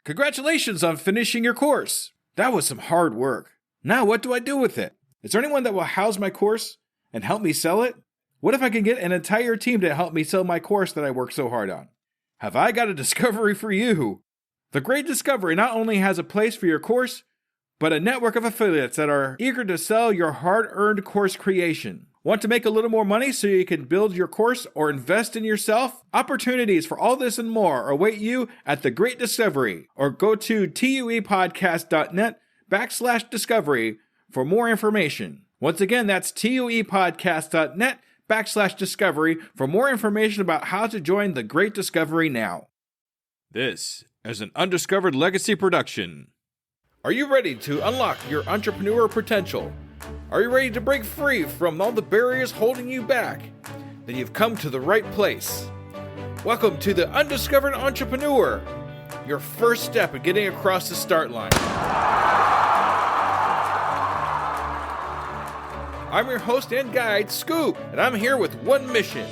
Congratulations on finishing your course. That was some hard work. Now what do I do with it? Is there anyone that will house my course and help me sell it? What if I can get an entire team to help me sell my course that I worked so hard on? Have I got a discovery for you? The Great Discovery not only has a place for your course, but a network of affiliates that are eager to sell your hard-earned course creation. Want to make a little more money so you can build your course or invest in yourself? Opportunities for all this and more await you at The Great Discovery, or go to tuepodcast.net/discovery for more information. Once again, that's tuepodcast.net/discovery for more information about how to join The Great Discovery now. This is an Undiscovered Legacy production. Are you ready to unlock your entrepreneurial potential? Are you ready to break free from all the barriers holding you back? Then you've come to the right place. Welcome to the Undiscovered Entrepreneur, your first step in getting across the start line. I'm your host and guide, Scoop, and I'm here with one mission: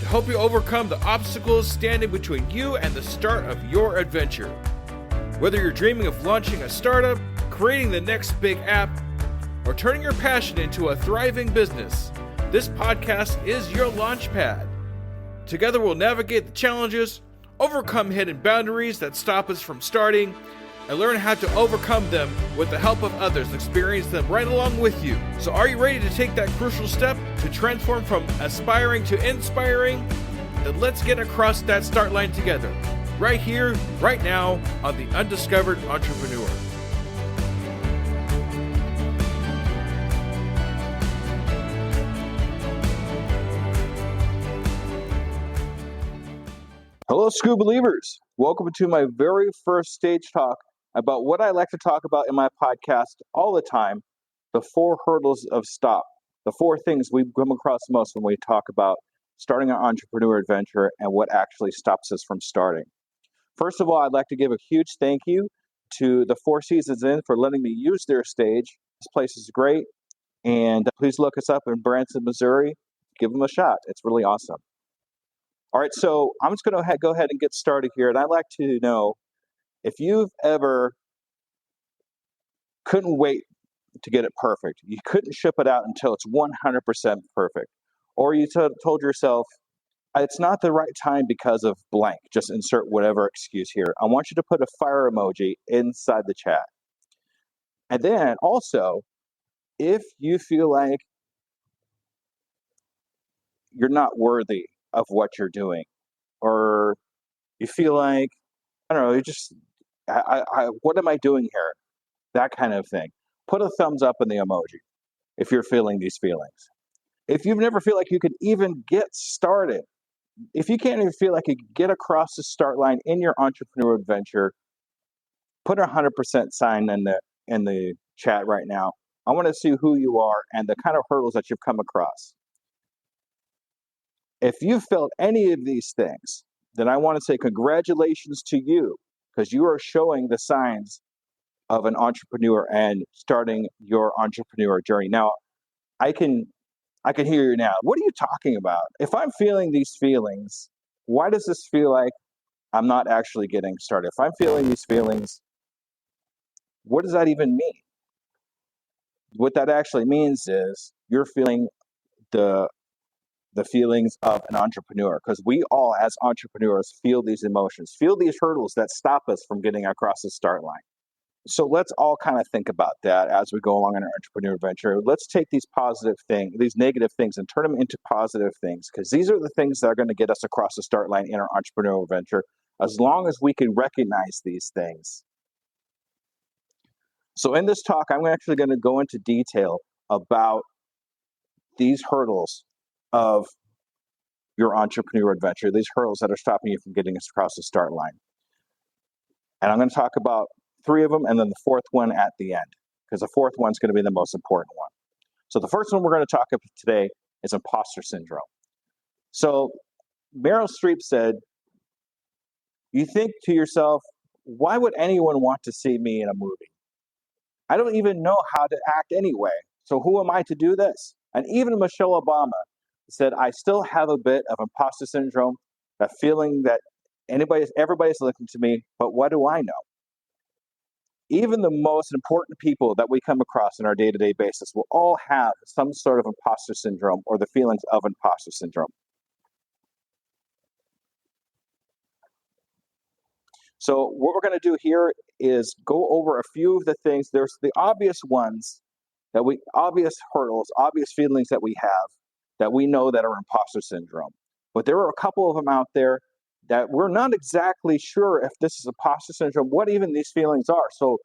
to help you overcome the obstacles standing between you and the start of your adventure. Whether you're dreaming of launching a startup, creating the next big app, or turning your passion into a thriving business, this podcast is your launchpad. Together we'll navigate the challenges, overcome hidden boundaries that stop us from starting, and learn how to overcome them with the help of others and experience them right along with you. So are you ready to take that crucial step to transform from aspiring to inspiring? Then let's get across that start line together, right here, right now, on the Undiscovered Entrepreneur. Hello, Scoop Believers. Welcome to my very first stage talk about what I like to talk about in my podcast all the time: the 4 hurdles of stop, the 4 things we come across most when we talk about starting an entrepreneur adventure and what actually stops us from starting. First of all, I'd like to give a huge thank you to the 4 Seasons Inn for letting me use their stage. This place is great, and please look us up in Branson, Missouri. Give them a shot. It's really awesome. All right, so I'm just going to go ahead and get started here, and I'd like to know if you've ever couldn't wait to get it perfect. You couldn't ship it out until it's 100% perfect, or you told yourself, it's not the right time because of blank. Just insert whatever excuse here. I want you to put a fire emoji inside the chat. And then also, if you feel like you're not worthy of what you're doing, or you feel like, I don't know, you just, what am I doing here? That kind of thing. Put a thumbs up in the emoji if you're feeling these feelings. If you've never feel like you could even get started, if you can't even feel like you can get across the start line in your entrepreneur adventure, put a 100% sign in the chat right now. I want to see who you are and the kind of hurdles that you've come across. If you felt any of these things, then I want to say congratulations to you, because you are showing the signs of an entrepreneur and starting your entrepreneur journey. Now, I can hear you now. What are you talking about? If I'm feeling these feelings, why does this feel like I'm not actually getting started? If I'm feeling these feelings, what does that even mean? What that actually means is you're feeling the feelings of an entrepreneur, because we all as entrepreneurs feel these emotions, feel these hurdles that stop us from getting across the start line. So let's all kind of think about that as we go along in our entrepreneur adventure. Let's take these positive things, these negative things, and turn them into positive things, because these are the things that are going to get us across the start line in our entrepreneurial adventure, as long as we can recognize these things. So in this talk, I'm actually going to go into detail about these hurdles of your entrepreneur adventure, these hurdles that are stopping you from getting us across the start line. And I'm going to talk about 3 of them, and then the 4th one at the end, because the 4th one's going to be the most important one. So the first one we're going to talk about today is imposter syndrome. So Meryl Streep said, you think to yourself, why would anyone want to see me in a movie? I don't even know how to act anyway, so who am I to do this? And even Michelle Obama said, I still have a bit of imposter syndrome, that feeling that everybody's looking to me, but what do I know? even the most important people that we come across on our day-to-day basis will all have some sort of imposter syndrome or the feelings of imposter syndrome. So what we're going to do here is go over a few of the things. There's the obvious ones obvious hurdles, obvious feelings that we have that we know that are imposter syndrome. But there are a couple of them out there that we're not exactly sure if this is imposter syndrome, what even these feelings are. So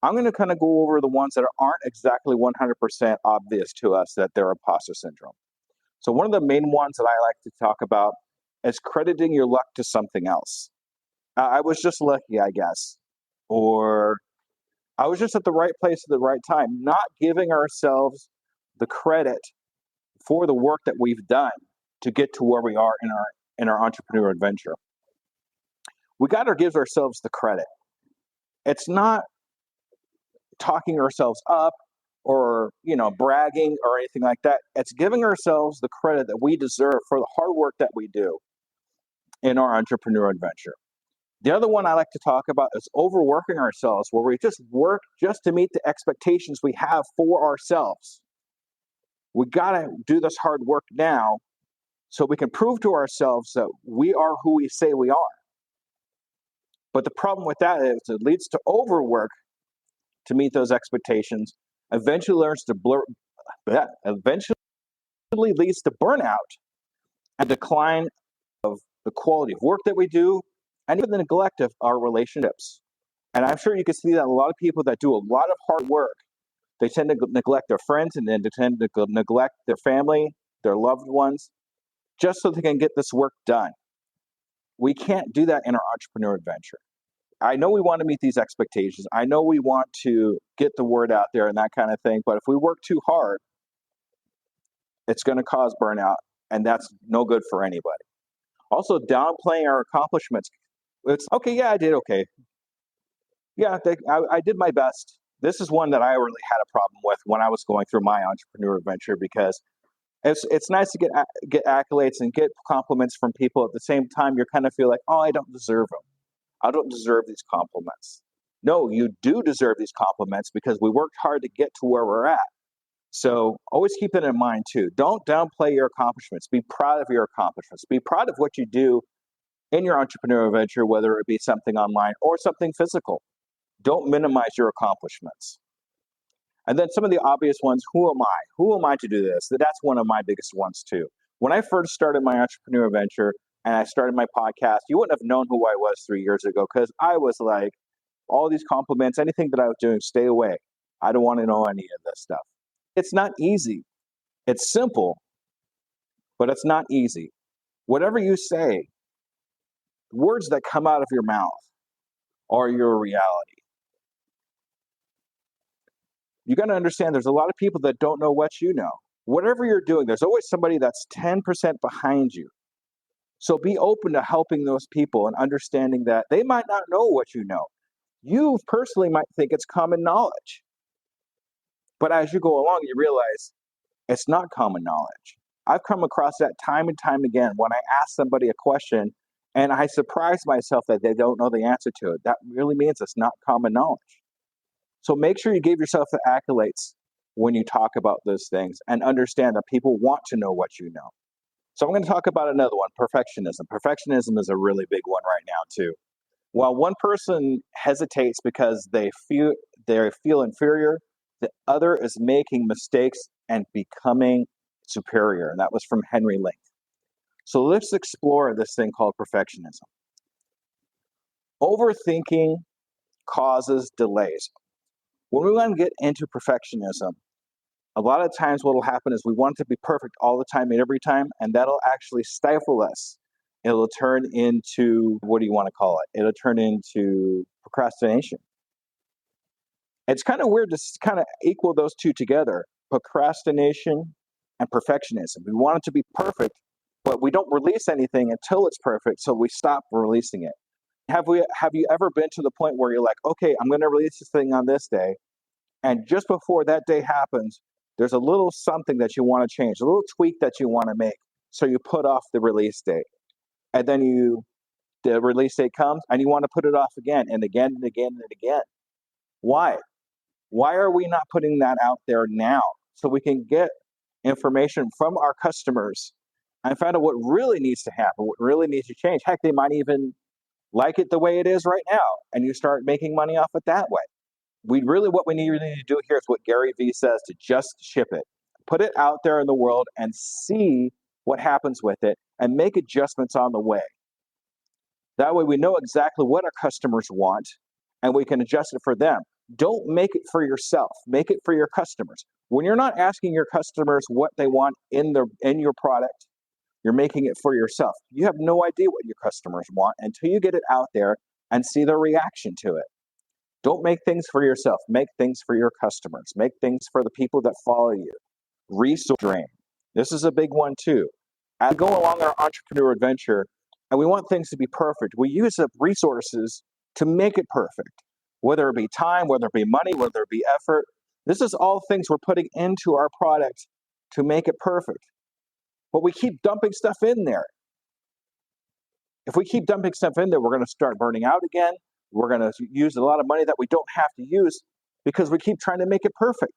I'm going to kind of go over the ones that aren't exactly 100% obvious to us that they're imposter syndrome. So one of the main ones that I like to talk about is crediting your luck to something else. I was just lucky, I guess. Or I was just at the right place at the right time, not giving ourselves the credit for the work that we've done to get to where we are in our entrepreneur adventure. We got to give ourselves the credit. It's not talking ourselves up or, bragging or anything like that. It's giving ourselves the credit that we deserve for the hard work that we do in our entrepreneur adventure. The other one I like to talk about is overworking ourselves, where we just work just to meet the expectations we have for ourselves. We got to do this hard work now so we can prove to ourselves that we are who we say we are. But the problem with that is it leads to overwork to meet those expectations, eventually leads to burnout and decline of the quality of work that we do, and even the neglect of our relationships. And I'm sure you can see that a lot of people that do a lot of hard work, they tend to neglect their friends and then they tend to neglect their family, their loved ones, just so they can get this work done. We can't do that in our entrepreneur adventure. I know we want to meet these expectations. I know we want to get the word out there and that kind of thing. But if we work too hard, it's going to cause burnout, and that's no good for anybody. Also, downplaying our accomplishments. It's okay, yeah, I did okay. Yeah, I did my best. This is one that I really had a problem with when I was going through my entrepreneur adventure, because it's nice to get accolades and get compliments from people. At the same time, you kind of feel like, oh, I don't deserve them. I don't deserve these compliments. No, you do deserve these compliments because we worked hard to get to where we're at. So always keep it in mind too. Don't downplay your accomplishments. Be proud of your accomplishments. Be proud of what you do in your entrepreneurial venture, whether it be something online or something physical. Don't minimize your accomplishments. And then some of the obvious ones, who am I? Who am I to do this? That's one of my biggest ones too. When I first started my entrepreneurial venture and I started my podcast, you wouldn't have known who I was 3 years ago, because I was like, all these compliments, anything that I was doing, stay away. I don't want to know any of this stuff. It's not easy. It's simple, but it's not easy. Whatever you say, the words that come out of your mouth are your reality. You got to understand there's a lot of people that don't know what you know. Whatever you're doing, there's always somebody that's 10% behind you. So be open to helping those people and understanding that they might not know what you know. You personally might think it's common knowledge. But as you go along, you realize it's not common knowledge. I've come across that time and time again when I ask somebody a question and I surprise myself that they don't know the answer to it. That really means it's not common knowledge. So make sure you give yourself the accolades when you talk about those things and understand that people want to know what you know. So I'm going to talk about another one, perfectionism. Perfectionism is a really big one right now too. While one person hesitates because they feel inferior, the other is making mistakes and becoming superior. And that was from Henry Link. So let's explore this thing called perfectionism. Overthinking causes delays. When we want to get into perfectionism, a lot of times what will happen is we want it to be perfect all the time and every time, and that'll actually stifle us. It'll turn into, what do you want to call it? It'll turn into procrastination. It's kind of weird to kind of equal those two together, procrastination and perfectionism. We want it to be perfect, but we don't release anything until it's perfect, so we stop releasing it. Have you ever been to the point where you're like, okay, I'm going to release this thing on this day, and just before that day happens, there's a little something that you want to change, a little tweak that you want to make, so you put off the release date. And then the release date comes and you want to put it off again and again and again and again. Why? Why are we not putting that out there now so we can get information from our customers and find out what really needs to happen, what really needs to change? Heck, they might even like it the way it is right now, and you start making money off it that way. What we really need to do here is what Gary Vee says, to just ship it. Put it out there in the world and see what happens with it and make adjustments on the way. That way we know exactly what our customers want and we can adjust it for them. Don't make it for yourself. Make it for your customers. When you're not asking your customers what they want in your product, you're making it for yourself. You have no idea what your customers want until you get it out there and see their reaction to it. Don't make things for yourself. Make things for your customers. Make things for the people that follow you. Resource drain. This is a big one too. As we go along our entrepreneur adventure and we want things to be perfect, we use up resources to make it perfect, whether it be time, whether it be money, whether it be effort. This is all things we're putting into our product to make it perfect. But we keep dumping stuff in there. If we keep dumping stuff in there, we're going to start burning out again. We're going to use a lot of money that we don't have to use because we keep trying to make it perfect.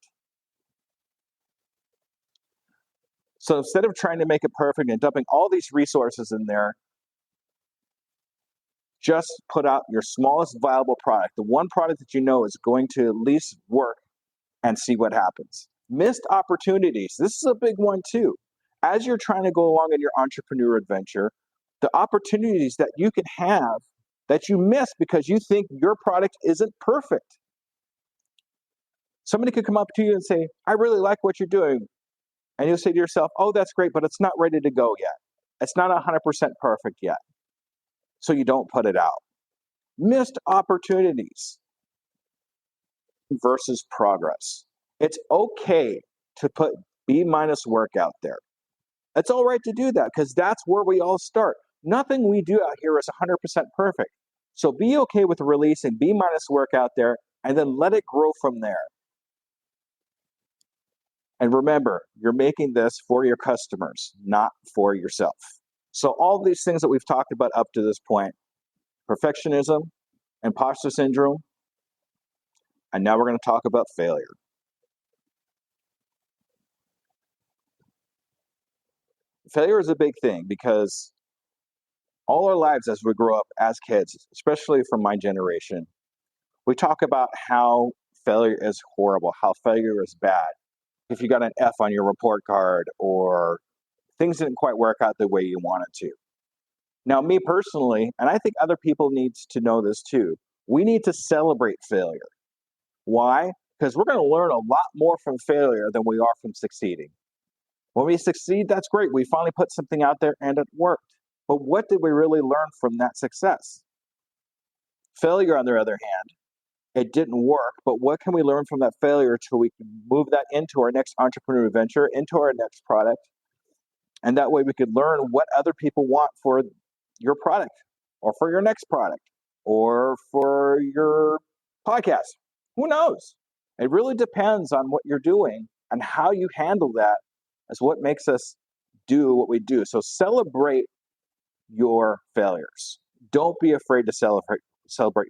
So instead of trying to make it perfect and dumping all these resources in there, just put out your smallest viable product, the one product that you know is going to at least work, and see what happens. Missed opportunities. This is a big one too. As you're trying to go along in your entrepreneur adventure, the opportunities that you can have that you miss because you think your product isn't perfect. Somebody could come up to you and say, I really like what you're doing. And you'll say to yourself, oh, that's great, but it's not ready to go yet. It's not 100% perfect yet. So you don't put it out. Missed opportunities versus progress. It's okay to put B- work out there. It's all right to do that because that's where we all start. Nothing we do out here is 100% perfect. So be okay with releasing B- work out there and then let it grow from there. And remember, you're making this for your customers, not for yourself. So all these things that we've talked about up to this point, perfectionism, imposter syndrome, and now we're going to talk about failure. Failure is a big thing because all our lives as we grow up as kids, especially from my generation, we talk about how failure is horrible, how failure is bad. If you got an F on your report card or things didn't quite work out the way you wanted to. Now, me personally, and I think other people need to know this too, we need to celebrate failure. Why? Because we're going to learn a lot more from failure than we are from succeeding. When we succeed, that's great. We finally put something out there and it worked. But what did we really learn from that success? Failure, on the other hand, it didn't work, but what can we learn from that failure till we can move that into our next entrepreneur venture, into our next product? And that way we could learn what other people want for your product or for your next product or for your podcast. Who knows? It really depends on what you're doing and how you handle that is what makes us do what we do. So celebrate your failures. Don't be afraid to celebrate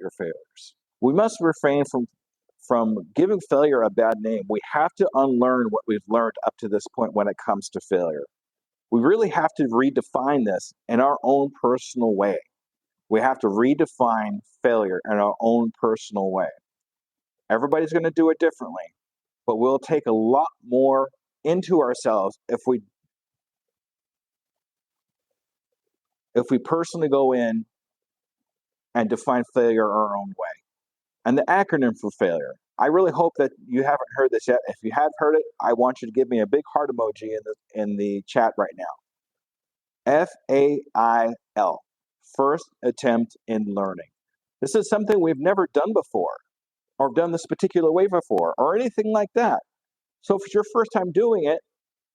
your failures. We must refrain from giving failure a bad name. We have to unlearn what we've learned up to this point when it comes to failure. We really have to redefine this in our own personal way. We have to redefine failure in our own personal way. Everybody's going to do it differently, but we'll take a lot more into ourselves if we personally go in and define failure our own way. And the acronym for failure. I really hope that you haven't heard this yet. If you have heard it, I want you to give me a big heart emoji in the chat right now. FAIL. First attempt in learning. This is something we've never done before, or done this particular way before, or anything like that. So if it's your first time doing it,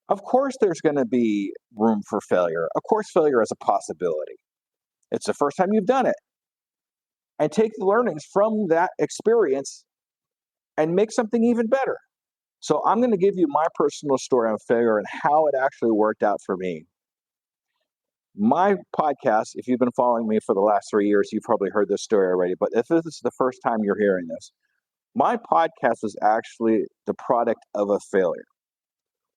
of course there's going to be room for failure. Of course failure is a possibility. It's the first time you've done it. And take the learnings from that experience and make something even better. So I'm going to give you my personal story on failure and how it actually worked out for me. My podcast, if you've been following me for the last 3 years, you've probably heard this story already, but if this is the first time you're hearing this, My podcast was actually the product of a failure.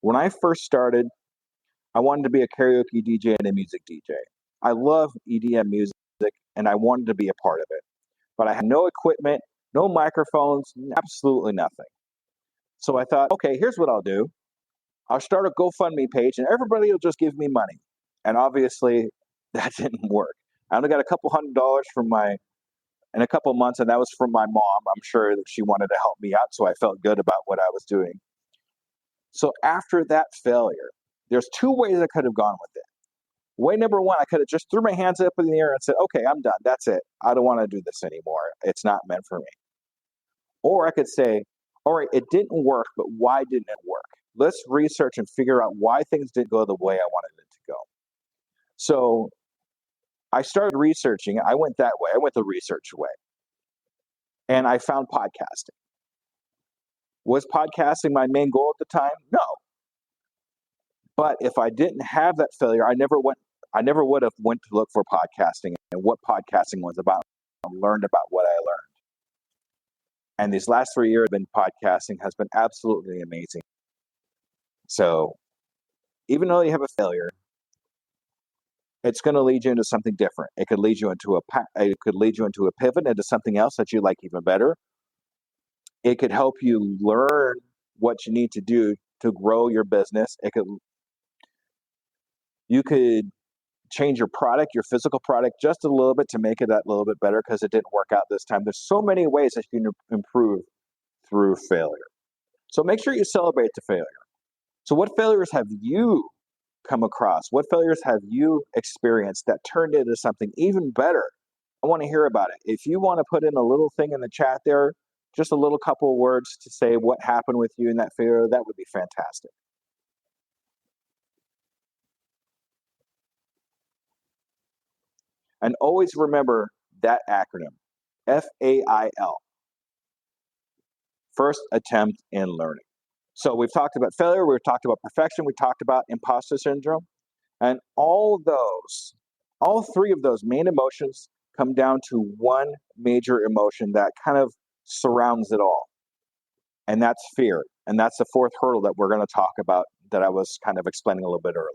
When I first started, I wanted to be a karaoke DJ and a music DJ. I love EDM music and I wanted to be a part of it. But I had no equipment, no microphones, absolutely nothing. So I thought, okay, here's what I'll do. I'll start a GoFundMe page and everybody will just give me money. And obviously, that didn't work. I only got a couple $100s in a couple months, and that was from my mom. I'm sure that she wanted to help me out, so I felt good about what I was doing. So after that failure, there's two ways I could have gone with it. Way number one, I could have just threw my hands up in the air and said, okay, I'm done. That's it. I don't want to do this anymore. It's not meant for me. Or I could say, all right, it didn't work, but why didn't it work? Let's research and figure out why things didn't go the way I wanted it to go. So I started researching. I went that way. I went the research way. And I found podcasting. Was podcasting my main goal at the time? No. But if I didn't have that failure, I never would have went to look for podcasting and what podcasting was about and learned about what I learned. And these last 3 years podcasting has been absolutely amazing. So even though you have a failure, it's going to lead you into something different. It could lead you into a pivot into something else that you like even better. It could help you learn what you need to do to grow your business. You could change your product, your physical product, just a little bit to make it that little bit better because it didn't work out this time. There's so many ways that you can improve through failure. So make sure you celebrate the failure. So what failures have you come across? What failures have you experienced that turned into something even better? I want to hear about it. If you want to put in a little thing in the chat there, just a little couple of words to say what happened with you in that failure, that would be fantastic. And always remember that acronym, FAIL, first attempt in learning. So we've talked about failure, we've talked about perfection, we talked about imposter syndrome, and all three of those main emotions come down to one major emotion that kind of surrounds it all. And that's fear. And that's the fourth hurdle that we're going to talk about that I was kind of explaining a little bit earlier.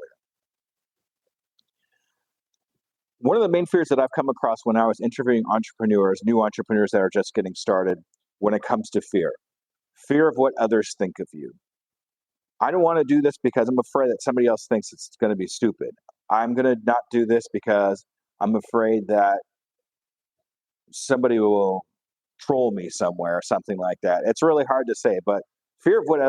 One of the main fears that I've come across when I was interviewing new entrepreneurs that are just getting started, when it comes to fear of what others think of you. I don't want to do this because I'm afraid that somebody else thinks it's going to be stupid. I'm going to not do this because I'm afraid that somebody will troll me somewhere or something like that. It's really hard to say, but fear of what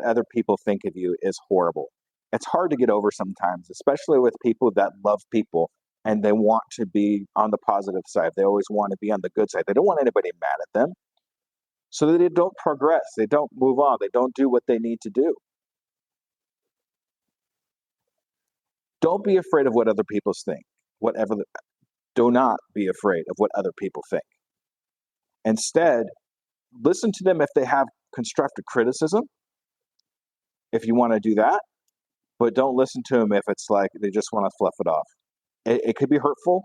other people think of you is horrible. It's hard to get over sometimes, especially with people that love people and they want to be on the positive side. They always want to be on the good side. They don't want anybody mad at them. So that they don't progress, they don't move on, they don't do what they need to do. Don't be afraid of what other people think. Do not be afraid of what other people think. Instead, listen to them if they have constructive criticism, if you want to do that, but don't listen to them if it's like they just want to fluff it off. It could be hurtful,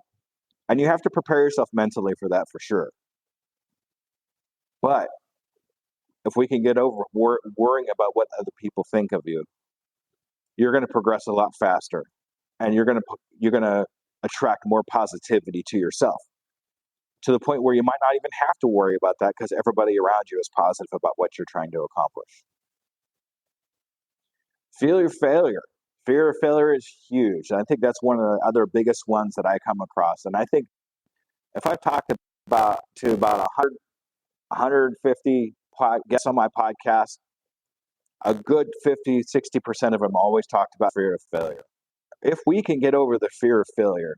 and you have to prepare yourself mentally for that for sure. But if we can get over worrying about what other people think of you, you're going to progress a lot faster, and you're going to attract more positivity to yourself, to the point where you might not even have to worry about that because everybody around you is positive about what you're trying to accomplish. Fear of failure. Fear of failure is huge. And I think that's one of the other biggest ones that I come across. And I think if I talk to about 100, 150 guests on my podcast, a good 50, 60% of them always talked about fear of failure. If we can get over the fear of failure,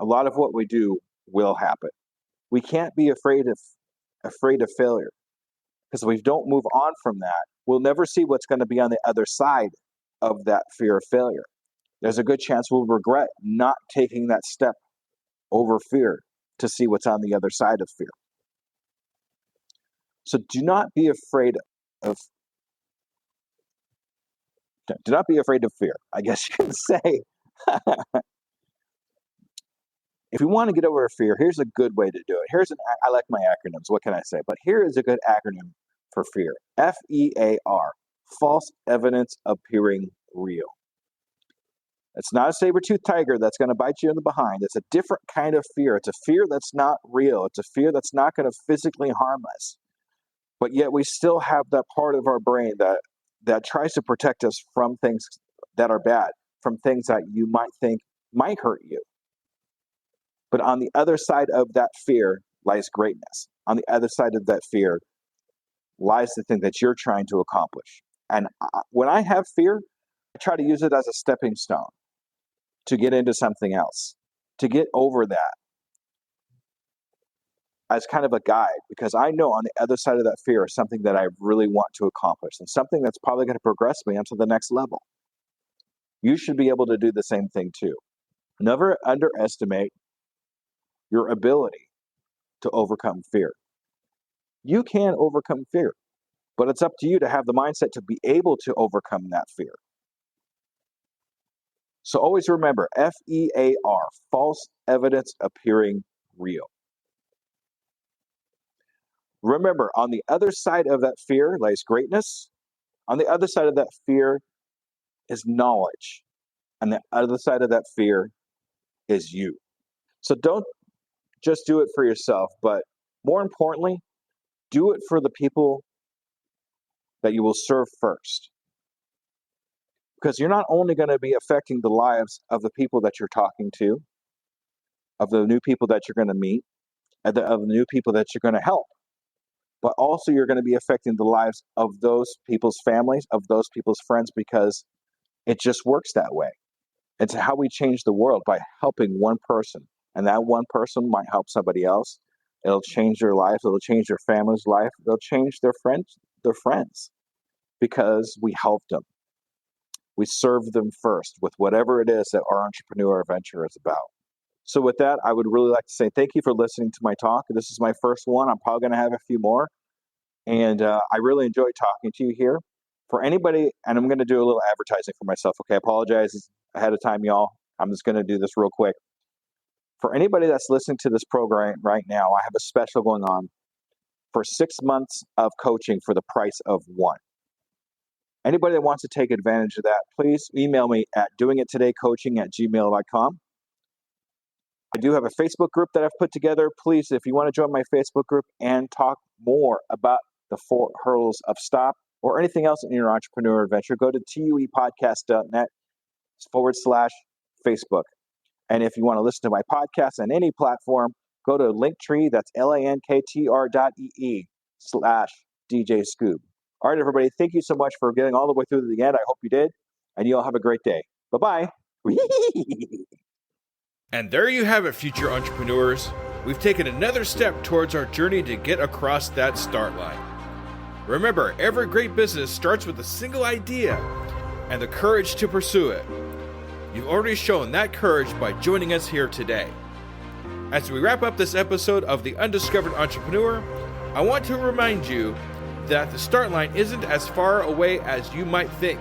a lot of what we do will happen. We can't be afraid of failure, because if we don't move on from that, we'll never see what's going to be on the other side of that fear of failure. There's a good chance we'll regret not taking that step over fear to see what's on the other side of fear. So do not be afraid of fear, I guess you can say. If you want to get over fear, here's a good way to do it. I like my acronyms. What can I say? But here is a good acronym for fear. FEAR, false evidence appearing real. It's not a saber-toothed tiger that's going to bite you in the behind. It's a different kind of fear. It's a fear that's not real. It's a fear that's not going to physically harm us. But yet we still have that part of our brain that tries to protect us from things that are bad, from things that you might think might hurt you. But on the other side of that fear lies greatness. On the other side of that fear lies the thing that you're trying to accomplish. And when I have fear, I try to use it as a stepping stone to get into something else, to get over that as kind of a guide, because I know on the other side of that fear is something that I really want to accomplish and something that's probably going to progress me onto the next level. You should be able to do the same thing too. Never underestimate your ability to overcome fear. You can overcome fear, but it's up to you to have the mindset to be able to overcome that fear. So always remember, FEAR, false evidence appearing real. Remember, on the other side of that fear lies greatness. On the other side of that fear is knowledge. And the other side of that fear is you. So don't just do it for yourself, but more importantly, do it for the people that you will serve first. Because you're not only going to be affecting the lives of the people that you're talking to, of the new people that you're going to meet, of the new people that you're going to help, but also you're going to be affecting the lives of those people's families, of those people's friends, because it just works that way. It's how we change the world, by helping one person. And that one person might help somebody else. It'll change their life. It'll change their family's life. They'll change their friends, because we helped them. We serve them first with whatever it is that our entrepreneur adventure is about. So with that, I would really like to say thank you for listening to my talk. This is my first one. I'm probably going to have a few more. And I really enjoyed talking to you here. For anybody, and I'm going to do a little advertising for myself. Okay, I apologize ahead of time, y'all. I'm just going to do this real quick. For anybody that's listening to this program right now, I have a special going on for 6 months of coaching for the price of one. Anybody that wants to take advantage of that, please email me at doingitoodaycoaching@gmail.com. I do have a Facebook group that I've put together. Please, if you want to join my Facebook group and talk more about the 4 hurdles of stop or anything else in your entrepreneur adventure, go to tuepodcast.net/Facebook. And if you want to listen to my podcast on any platform, go to Linktree, that's linktr.ee/DJ Scoob. All right, everybody, thank you so much for getting all the way through to the end. I hope you did. And you all have a great day. Bye-bye. And there you have it, future entrepreneurs. We've taken another step towards our journey to get across that start line. Remember, every great business starts with a single idea and the courage to pursue it. You've already shown that courage by joining us here today. As we wrap up this episode of the Undiscovered Entrepreneur, I want to remind you that the start line isn't as far away as you might think.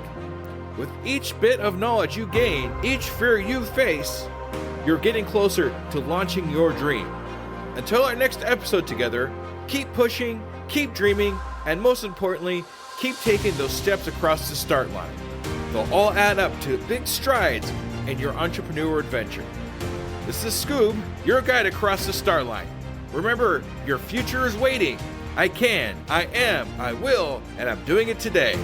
With each bit of knowledge you gain, each fear you face, you're getting closer to launching your dream. Until our next episode together, keep pushing, keep dreaming, and most importantly, keep taking those steps across the start line. They'll all add up to big strides in your entrepreneur adventure. This is Scoob, your guide across the start line. Remember, your future is waiting. I can, I am, I will, and I'm doing it today.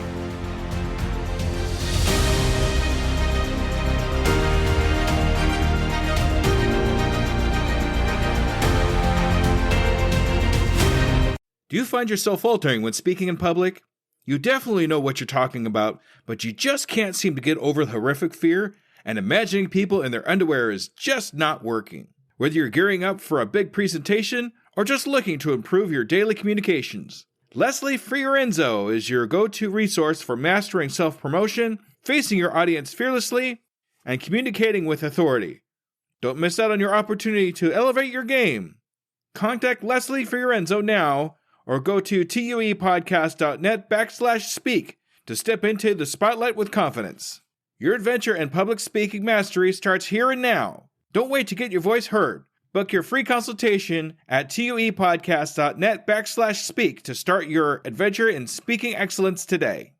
Do you find yourself faltering when speaking in public? You definitely know what you're talking about, but you just can't seem to get over the horrific fear, and imagining people in their underwear is just not working. Whether you're gearing up for a big presentation or just looking to improve your daily communications, Leslie Fiorenzo is your go-to resource for mastering self-promotion, facing your audience fearlessly, and communicating with authority. Don't miss out on your opportunity to elevate your game. Contact Leslie Fiorenzo now, or go to tuepodcast.net/speak to step into the spotlight with confidence. Your adventure in public speaking mastery starts here and now. Don't wait to get your voice heard. Book your free consultation at tuepodcast.net/speak to start your adventure in speaking excellence today.